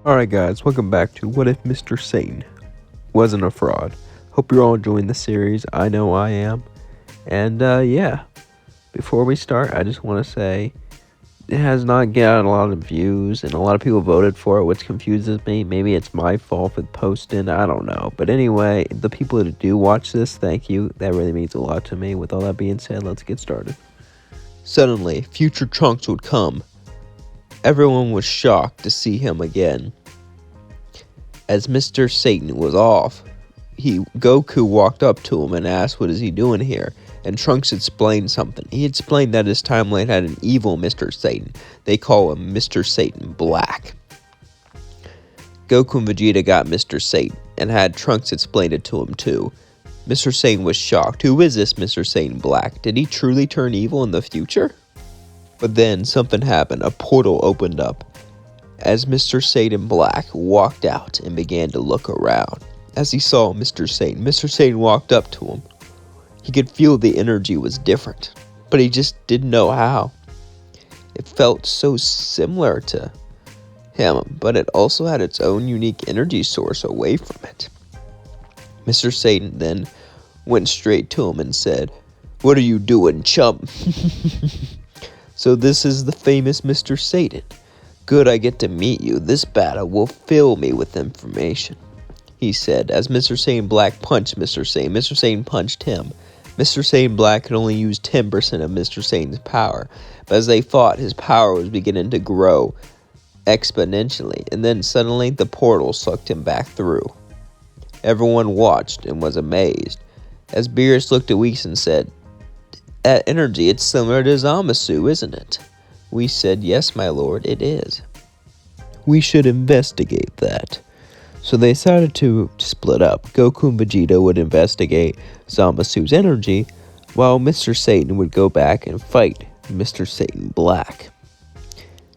Alright guys, welcome back to What If Mr. Satan Wasn't a Fraud. Hope you're all enjoying the series. I know I am. And yeah, before we start, I just want to say it has not gotten a lot of views and a lot of people voted for it, which confuses me. Maybe it's my fault with posting, I don't know. But anyway, the people that do watch this, thank you. That really means a lot to me. With all that being said, let's get started. Suddenly, future Trunks would come. Everyone was shocked to see him again. As Mr. Satan was off, Goku walked up to him and asked, "What is he doing here?" And Trunks explained something. He explained that his timeline had an evil Mr. Satan. They call him Mr. Satan Black. Goku and Vegeta got Mr. Satan and had Trunks explain it to him too. Mr. Satan was shocked. Who is this Mr. Satan Black? Did he truly turn evil in the future? But then something happened. A portal opened up as Mr. Satan Black walked out and began to look around. As he saw Mr. Satan walked up to him. He could feel the energy was different, but he just didn't know how. It felt so similar to him, but it also had its own unique energy source away from it. Mr. Satan then went straight to him and said, "What are you doing, chump?" So this is the famous Mr. Satan. "Good, I get to meet you. This battle will fill me with information," he said, as Mr. Satan Black punched Mr. Satan. Mr. Satan punched him. Mr. Satan Black could only use 10% of Mr. Satan's power, but as they fought, his power was beginning to grow exponentially, and then suddenly the portal sucked him back through. Everyone watched and was amazed, as Beerus looked at Whis and said, "That energy, it's similar to Zamasu, isn't it?" We said, "Yes, my lord, it is. We should investigate that." So they decided to split up. Goku and Vegeta would investigate Zamasu's energy, while Mr. Satan would go back and fight Mr. Satan Black.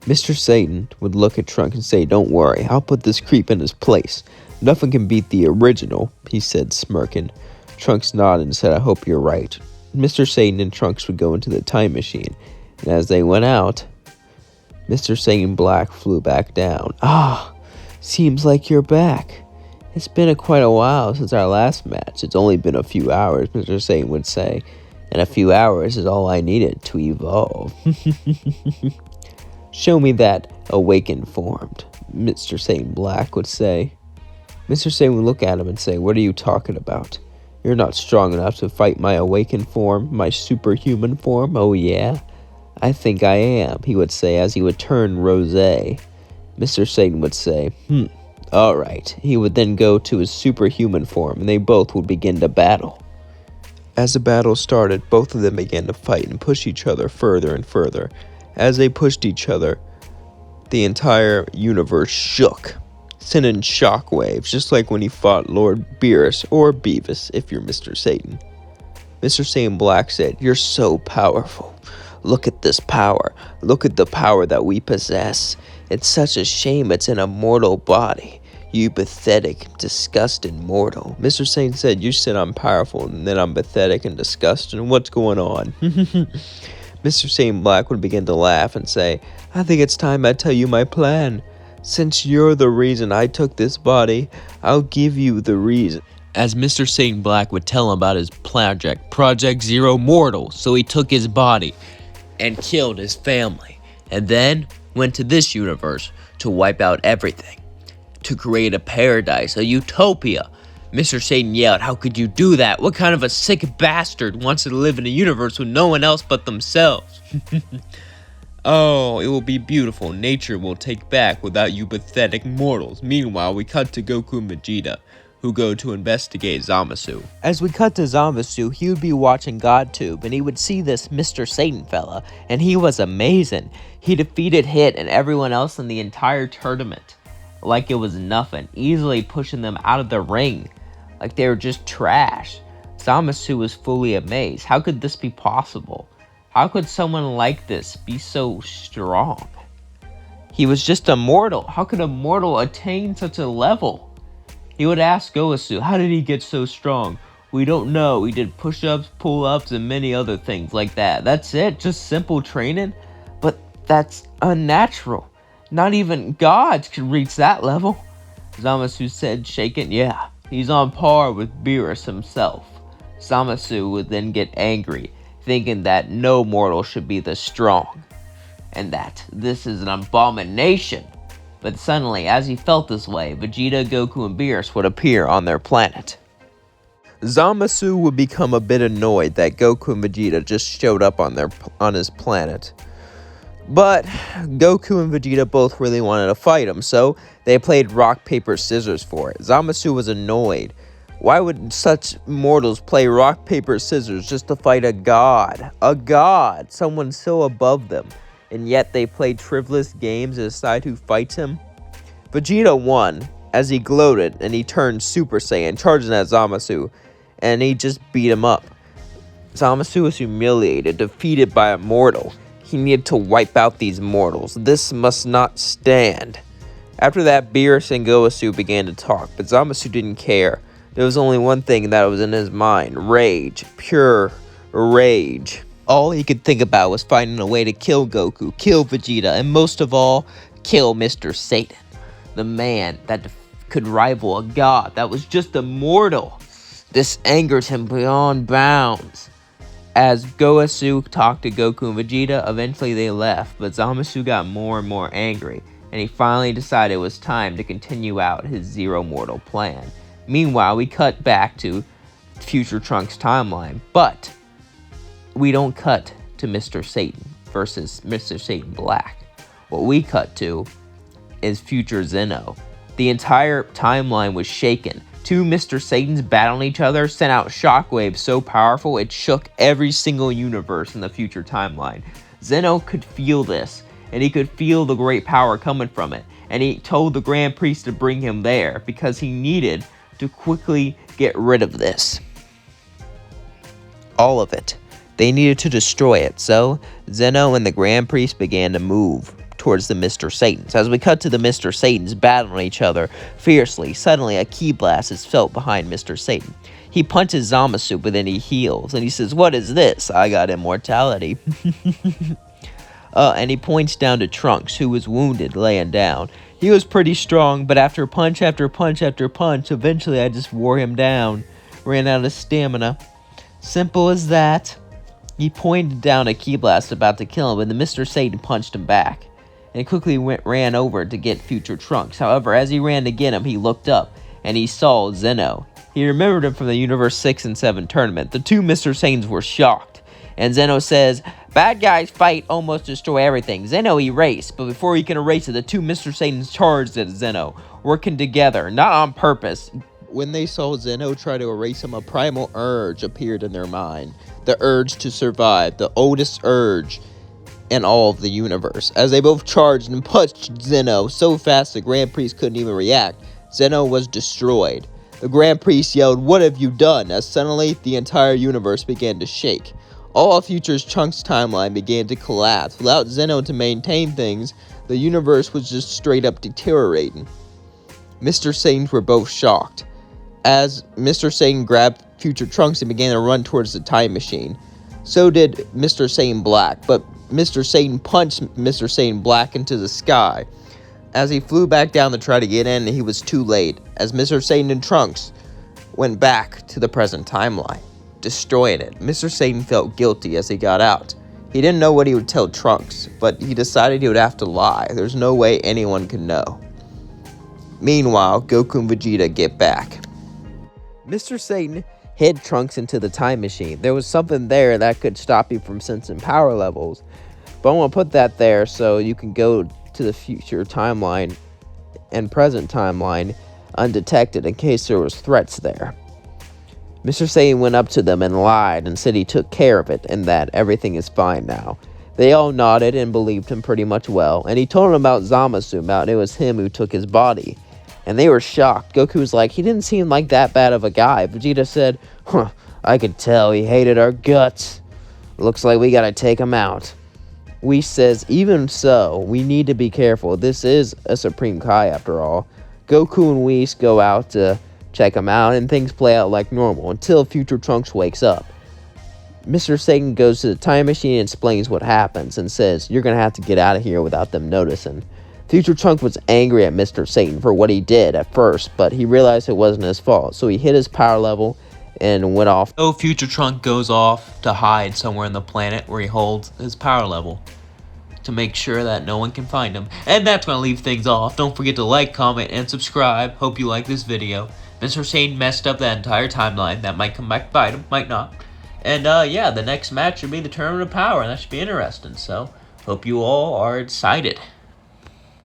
Mr. Satan would look at Trunks and say, "Don't worry, I'll put this creep in his place. Nothing can beat the original," he said, smirking. Trunks nodded and said, "I hope you're right." Mr. Satan and Trunks would go into the time machine, and as they went out, Mr. Satan Black flew back down. "Ah, seems like you're back. It's been quite a while since our last match. It's only been a few hours," Mr. Satan would say, "and a few hours is all I needed to evolve." "Show me that awakened form," Mr. Satan Black would say. Mr. Satan would look at him and say, "What are you talking about? You're not strong enough to fight my awakened form, my superhuman form." "Oh yeah? I think I am," he would say as he would turn rosé. Mr. Satan would say, "Alright." He would then go to his superhuman form, and they both would begin to battle. As the battle started, both of them began to fight and push each other further and further. As they pushed each other, the entire universe shook, sending shockwaves, just like when he fought Lord Beerus, or Beavis if you're Mr. Satan. Mr. Satan Black said, "You're so powerful. Look at this power. Look at the power that we possess. It's such a shame it's in a mortal body. You pathetic, disgusting mortal." Mr. Satan said, "You said I'm powerful, and then I'm pathetic and disgusting. What's going on?" Mr. Satan Black would begin to laugh and say, "I think it's time I tell you my plan. Since you're the reason I took this body, I'll give you the reason." As Mr. Satan Black would tell him about his project, Project Zero Mortal, so he took his body and killed his family, and then went to this universe to wipe out everything, to create a paradise, a utopia. Mr. Satan yelled, "How could you do that? What kind of a sick bastard wants to live in a universe with no one else but themselves?" "Oh, it will be beautiful. Nature will take back without you pathetic mortals." Meanwhile, we cut to Goku and Vegeta, who go to investigate Zamasu. As we cut to Zamasu, he would be watching GodTube, and he would see this Mr. Satan fella, and he was amazing. He defeated Hit and everyone else in the entire tournament like it was nothing, easily pushing them out of the ring like they were just trash. Zamasu was fully amazed. How could this be possible? How could someone like this be so strong? He was just a mortal. How could a mortal attain such a level? He would ask Gowasu, "How did he get so strong?" "We don't know. He did push-ups, pull-ups, and many other things like that." "That's it? Just simple training?" "But that's unnatural. Not even gods could reach that level. Zamasu said, shaken. Yeah, he's on par with Beerus himself. Zamasu would then get angry, thinking that no mortal should be this strong, and that this is an abomination. But suddenly, as he felt this way, Vegeta, Goku, and Beerus would appear on their planet. Zamasu would become a bit annoyed that Goku and Vegeta just showed up on his planet. But Goku and Vegeta both really wanted to fight him, so they played rock, paper, scissors for it. Zamasu was annoyed. Why would such mortals play rock, paper, scissors just to fight a god? A god! Someone so above them. And yet they played frivolous games to decide who fights him? Vegeta won, as he gloated, and he turned Super Saiyan, charging at Zamasu, and he just beat him up. Zamasu was humiliated, defeated by a mortal. He needed to wipe out these mortals. This must not stand. After that, Beerus and Goku began to talk, but Zamasu didn't care. There was only one thing that was in his mind: rage. Pure rage. All he could think about was finding a way to kill Goku, kill Vegeta, and most of all, kill Mr. Satan. The man that could rival a god that was just a mortal. This angered him beyond bounds. As Goku talked to Goku and Vegeta, eventually they left, but Zamasu got more and more angry, and he finally decided it was time to continue out his Zero Mortal plan. Meanwhile, we cut back to Future Trunks' timeline, but we don't cut to Mr. Satan versus Mr. Satan Black. What we cut to is Future Zeno. The entire timeline was shaken. Two Mr. Satans battling each other sent out shockwaves so powerful it shook every single universe in the future timeline. Zeno could feel this, and he could feel the great power coming from it, and he told the Grand Priest to bring him there because he needed to quickly get rid of this. All of it. They needed to destroy it, so Zeno and the Grand Priest began to move towards the Mr. Satans. As we cut to the Mr. Satans battling each other fiercely, suddenly a ki blast is felt behind Mr. Satan. He punches Zamasu, but then he heals, and he says, "What is this? I got immortality." And he points down to Trunks, who was wounded, laying down. He was pretty strong, but after punch after punch after punch, eventually I just wore him down. Ran out of stamina. Simple as that. He pointed down a ki blast about to kill him, but the Mr. Satan punched him back, and quickly ran over to get Future Trunks. However, as he ran to get him, he looked up, and he saw Zeno. He remembered him from the Universe 6 and 7 tournament. The two Mr. Satans were shocked, and Zeno says, "Bad guys fight, almost destroy everything." Zeno erased, but before he can erase it, the two Mr. Satans charged at Zeno, working together, not on purpose. When they saw Zeno try to erase him, a primal urge appeared in their mind. The urge to survive, the oldest urge in all of the universe. As they both charged and punched Zeno so fast the Grand Priest couldn't even react, Zeno was destroyed. The Grand Priest yelled, "What have you done?" as suddenly the entire universe began to shake. All of Future Trunks' timeline began to collapse. Without Zeno to maintain things, the universe was just straight up deteriorating. Mr. Satans were both shocked. As Mr. Satan grabbed Future Trunks and began to run towards the time machine, so did Mr. Satan Black, but Mr. Satan punched Mr. Satan Black into the sky. As he flew back down to try to get in, he was too late, as Mr. Satan and Trunks went back to the present timeline, destroying it. Mr. Satan felt guilty as he got out. He didn't know what he would tell Trunks, but he decided he would have to lie. There's no way anyone could know. Meanwhile, Goku and Vegeta get back. Mr. Satan hid Trunks into the time machine. There was something there that could stop you from sensing power levels, but I want to put that there so you can go to the future timeline and present timeline undetected in case there was threats there. Mr. Satan went up to them and lied and said he took care of it and that everything is fine now. They all nodded and believed him pretty much well, and he told them about Zamasu, about it was him who took his body. And they were shocked. Goku was like, "He didn't seem like that bad of a guy." Vegeta said, "I could tell he hated our guts. Looks like we gotta take him out." Whis says, "Even so, we need to be careful. This is a Supreme Kai after all." Goku and Whis go out to check him out, and things play out like normal until Future Trunks wakes up. Mr. Satan goes to the time machine and explains what happens and says, "You're gonna have to get out of here without them noticing." Future Trunks was angry at Mr. Satan for what he did at first, but he realized it wasn't his fault, so he hit his power level and went off. So Future Trunk goes off to hide somewhere on the planet where he holds his power level to make sure that no one can find him. And that's going to leave things off. Don't forget to like, comment, and subscribe. Hope you like this video. Mr. Satan messed up that entire timeline. That might come back to bite him, might not. And yeah, the next match should be the Tournament of Power, and that should be interesting. So, hope you all are excited.